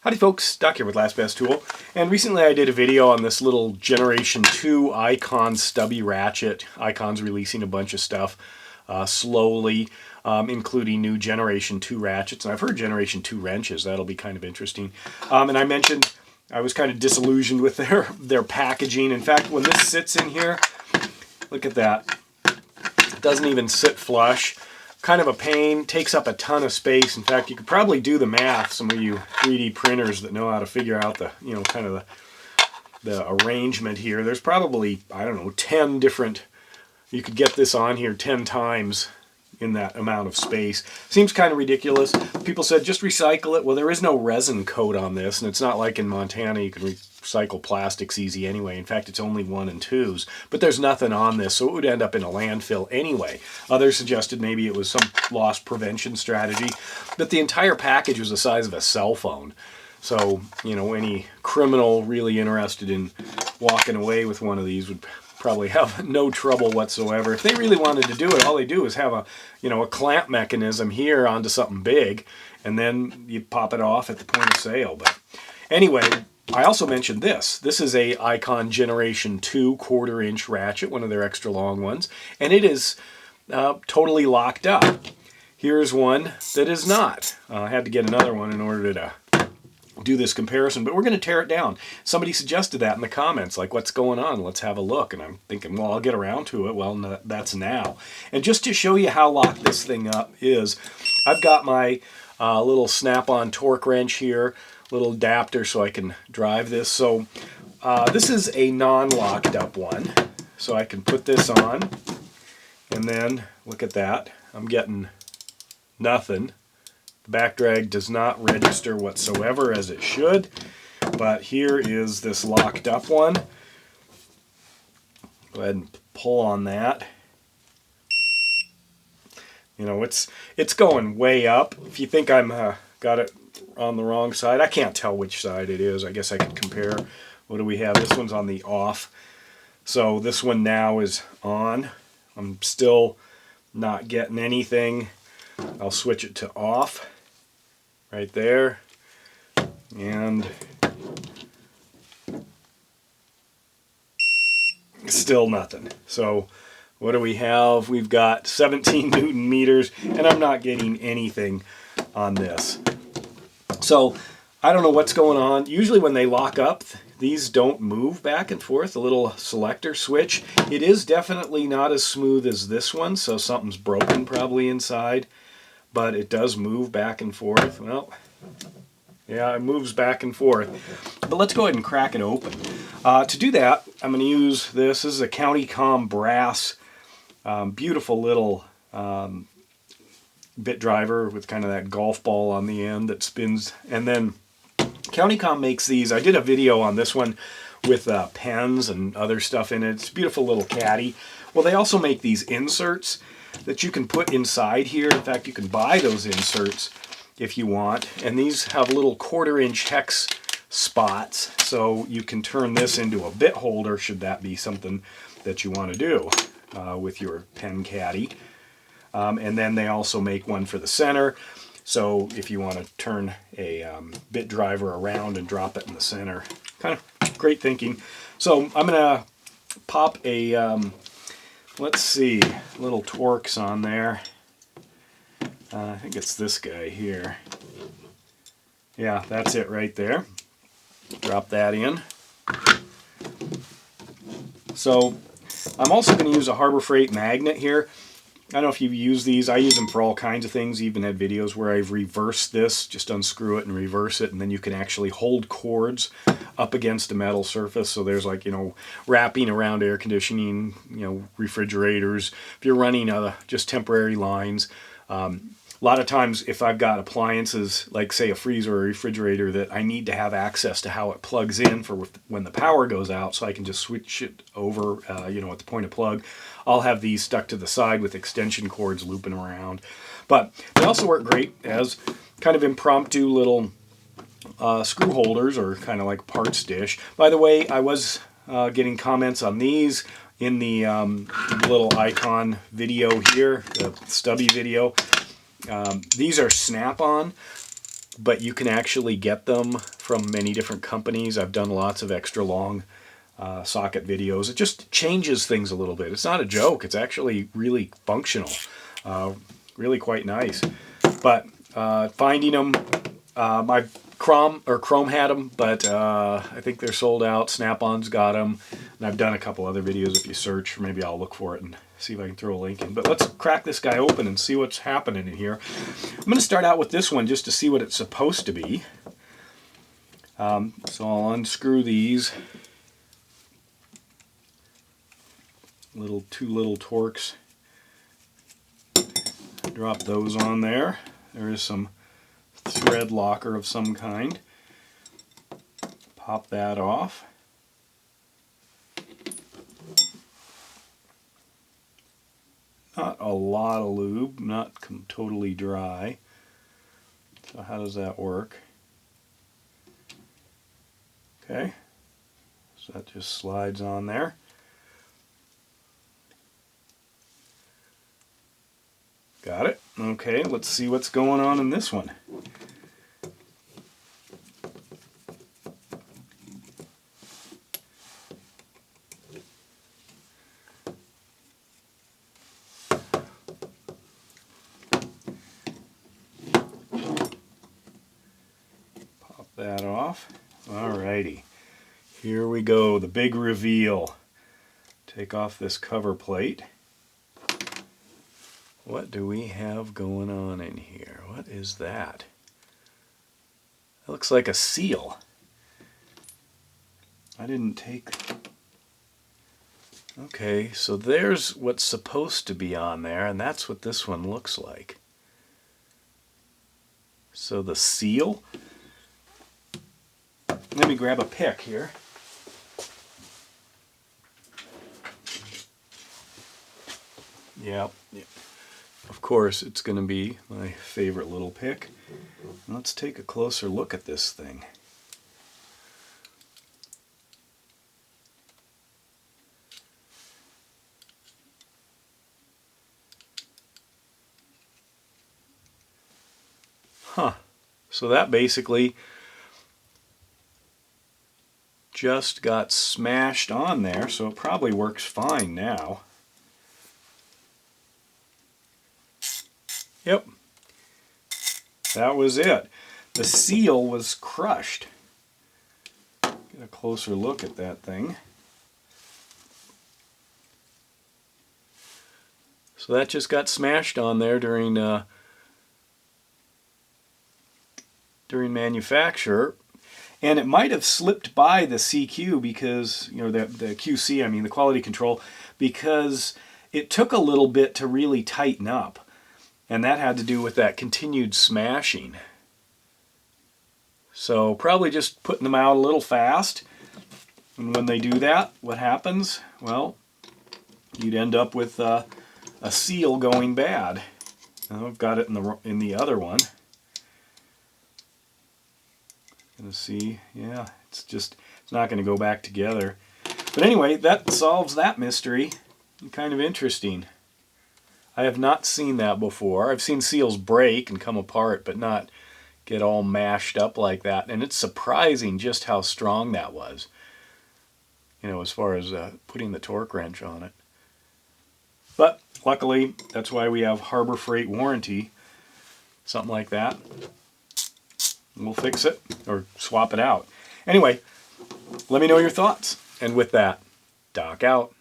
Howdy folks, Doc here with Last Best Tool, and recently I did a video on this little Generation 2 Icon stubby ratchet. Icon's releasing a bunch of stuff slowly, including new Generation 2 ratchets, and I've heard Generation 2 wrenches. That'll be kind of interesting. And I mentioned I was kind of disillusioned with their packaging. In fact, when this sits in here, look at that. It doesn't even sit flush. Kind of a pain, takes up a ton of space. In fact, you could probably do the math, some of you 3D printers that know how to figure out the, kind of the arrangement here. There's probably, I don't know, 10 different, you could get this on here 10 times in that amount of space. Seems kind of ridiculous. People said just recycle it. Well, there is no resin coat on this, and it's not like in Montana you can recycle plastics easy anyway. In fact, it's only 1 and 2s, but there's nothing on this, so it would end up in a landfill anyway. Others suggested maybe it was some loss prevention strategy, but the entire package was the size of a cell phone. So, any criminal really interested in walking away with one of these would probably have no trouble whatsoever. If they really wanted to do it, all they do is have a clamp mechanism here onto something big, and then you pop it off at the point of sale. But anyway, I also mentioned this. This is a Icon Generation 2 1/4-inch ratchet, one of their extra long ones, and it is totally locked up. Here's one that is not. I had to get another one in order to do this comparison, but we're going to tear it down. Somebody suggested that in the comments, like, what's going on? Let's have a look. And I'm thinking, well, I'll get around to it. Well, no, that's now. And just to show you how locked this thing up is, I've got my little snap-on torque wrench here, little adapter so I can drive this. So this is a non-locked up one. So I can put this on, and then, look at that. I'm getting nothing. Back drag does not register whatsoever, as it should, but here is this locked up one. Go ahead and pull on that. It's going way up. If you think I'm got it on the wrong side, I can't tell which side it is. I guess I could compare. What do we have? This one's on the off. So this one now is on. I'm still not getting anything. I'll switch it to off. Right there, and still nothing. So what do we have? We've got 17 Newton meters, and I'm not getting anything on this. So I don't know what's going on. Usually when they lock up, these don't move back and forth, a little selector switch. It is definitely not as smooth as this one, so something's broken probably inside. But it does move back and forth. Well, yeah, it moves back and forth. But let's go ahead and crack it open. To do that, I'm going to use this. This is a CountyCom brass, beautiful little bit driver with kind of that golf ball on the end that spins. And then CountyCom makes these. I did a video on this one with pens and other stuff in it. It's a beautiful little caddy. Well, they also make these inserts that you can put inside here. In fact, you can buy those inserts if you want. And these have little 1/4-inch hex spots, so you can turn this into a bit holder should that be something that you want to do with your pen caddy. And then they also make one for the center, so if you want to turn a bit driver around and drop it in the center. Kind of great thinking. So I'm going to pop a let's see, little Torx on there. I think it's this guy here. Yeah, that's it right there. Drop that in. So I'm also going to use a Harbor Freight magnet here. I don't know if you've used these. I use them for all kinds of things. Even had videos where I've reversed this, just unscrew it and reverse it, and then you can actually hold cords up against a metal surface. So there's like, wrapping around air conditioning, refrigerators. If you're running just temporary lines, a lot of times if I've got appliances, like say a freezer or a refrigerator, that I need to have access to how it plugs in for when the power goes out, so I can just switch it over, at the point of plug. I'll have these stuck to the side with extension cords looping around. But they also work great as kind of impromptu little screw holders, or kind of like parts dish. By the way, I was getting comments on these in the little icon video here, the stubby video. These are snap-on. but you can actually get them from many different companies. I've done lots of extra long socket videos. It just changes things a little bit. It's not a joke. It's actually really functional. Really quite nice. But finding them, my Chrome had them, but I think they're sold out. Snap-on's got them, and I've done a couple other videos. If you search, maybe I'll look for it and see if I can throw a link in. But let's crack this guy open and see what's happening in here. I'm going to start out with this one just to see what it's supposed to be. So I'll unscrew these two little Torx. Drop those on there. There is some thread locker of some kind. Pop that off. Not a lot of lube, not totally dry. So how does that work? Okay, so that just slides on there. Got it. Okay, let's see what's going on in this one. Pop that off. Alrighty. Here we go, the big reveal. Take off this cover plate. What do we have going on in here? What is that? That looks like a seal. I didn't take... Okay, so there's what's supposed to be on there, and that's what this one looks like. So the seal... Let me grab a pick here. Yep. Of course, it's going to be my favorite little pick. Let's take a closer look at this thing. Huh. So that basically just got smashed on there, so it probably works fine now. Yep, that was it. The seal was crushed. Get a closer look at that thing. So that just got smashed on there during manufacture, and it might have slipped by the CQ because, you know, the QC, I mean the quality control, because it took a little bit to really tighten up. And that had to do with that continued smashing. So probably just putting them out a little fast. And when they do that, what happens? Well, you'd end up with a seal going bad. Now I've got it in the other one. Gonna see, yeah, it's not going to go back together. But anyway, that solves that mystery. Kind of interesting. I have not seen that before. I've seen seals break and come apart, but not get all mashed up like that. And it's surprising just how strong that was, you know, as far as putting the torque wrench on it. But luckily, that's why we have Harbor Freight warranty. Something like that. We'll fix it or swap it out. Anyway, let me know your thoughts. And with that, Doc out.